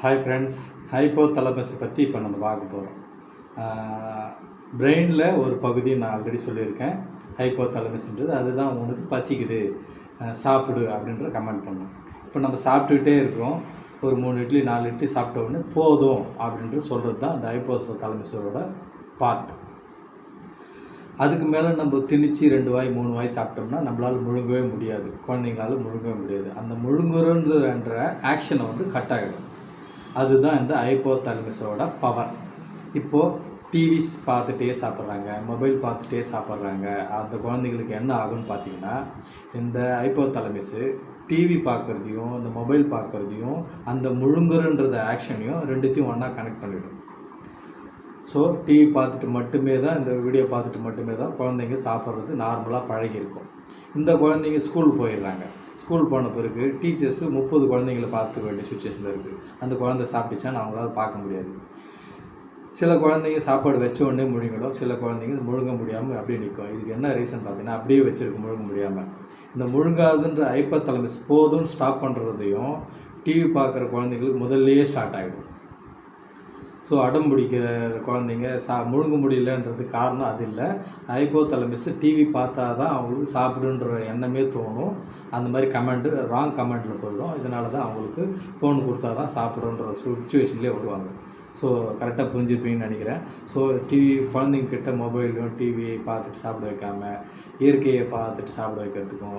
Hi friends, hypothalamus பற்றி இப்போ நம்ம பார்க்க போகிறோம். பிரெயினில் ஒரு பகுதி நான் ஆல்ரெடி சொல்லியிருக்கேன். ஹைப்போதலமஸ்ன்றது அதுதான் உனக்கு பசிக்குது சாப்பிடு அப்படின்ற கமெண்ட் பண்ணோம். இப்போ நம்ம சாப்பிட்டுக்கிட்டே இருக்கிறோம். ஒரு 3 இட்லி 4 இட்லி சாப்பிட்ட உடனே போதும் அப்படின்ட்டு சொல்கிறது தான் அந்த ஹைப்போதலமஸோட பார்ட். அதுக்கு மேலே நம்ம திணிச்சு 2 வாய் 3 வாய் சாப்பிட்டோம்னா நம்மளால் முழுங்கவே முடியாது, குழந்தைங்களால முழுங்கவே முடியாது. அந்த முழுங்குறன்ற ஆக்ஷனை வந்து கட் ஆகிடும். அதுதான் இந்த ஹைப்போதலமஸோட பவர். இப்போது டிவிஸ் பார்த்துட்டே சாப்பிட்றாங்க, மொபைல் பார்த்துட்டே சாப்பிட்றாங்க. அந்த குழந்தைங்களுக்கு என்ன ஆகுன்னு பார்த்தீங்கன்னா, இந்த ஹைப்போதலமஸு டிவி பார்க்குறதையும் இந்த மொபைல் பார்க்குறதையும் அந்த முழுங்குறன்ற ஆக்ஷனையும் ரெண்டுத்தையும் ஒன்றா கனெக்ட் பண்ணிவிடும். ஸோ டிவி பார்த்துட்டு மட்டுமே தான், இந்த வீடியோ பார்த்துட்டு மட்டுமே தான் குழந்தைங்க சாப்பிட்றது நார்மலாக பழகியிருக்கும். இந்த குழந்தைங்க ஸ்கூல் போயிடுறாங்க. ஸ்கூல் போன பிறகு டீச்சர்ஸு 30 குழந்தைங்கள பார்த்துக்க வேண்டிய சுச்சுவேஷனில் இருக்குது. அந்த குழந்தை சாப்பிட்டுச்சான்னு அவங்களால பார்க்க முடியாது. சில குழந்தைங்க சாப்பாடு வச்ச உடனே முழுங்கிடும், சில குழந்தைங்க முழுங்க முடியாமல் அப்படியே நிற்கும். இதுக்கு என்ன ரீசன் பார்த்தீங்கன்னா, அப்படியே வச்சுருக்கு முழுங்க முடியாமல். இந்த முழுங்காதுன்ற ஹைப்போதலமஸ் போதும் ஸ்டாப் பண்ணுறதையும் டிவி பார்க்குற குழந்தைங்களுக்கு முதல்லையே ஸ்டார்ட் ஆகிடும். ஸோ அடம் பிடிக்கிற குழந்தைங்க முழுங்க முடியலன்றது காரணம் அது இல்லை. ஹைப்போதலமஸ் டிவி பார்த்தா தான் அவங்களுக்கு சாப்பிடுன்ற எண்ணமே தோணும். அந்த மாதிரி ராங் கமெண்டில் போயிடும். இதனால தான் அவங்களுக்கு ஃபோன் கொடுத்தா தான் சாப்பிடுன்ற சுச்சுவேஷன்லேயே வருவாங்க. ஸோ கரெக்டாக புரிஞ்சுருப்பீங்கன்னு நினைக்கிறேன். ஸோ குழந்தைங்கிட்ட மொபைலும் டிவியை பார்த்துட்டு சாப்பிட வைக்காமல் இயற்கையை பார்த்துட்டு சாப்பிட வைக்கிறதுக்கும்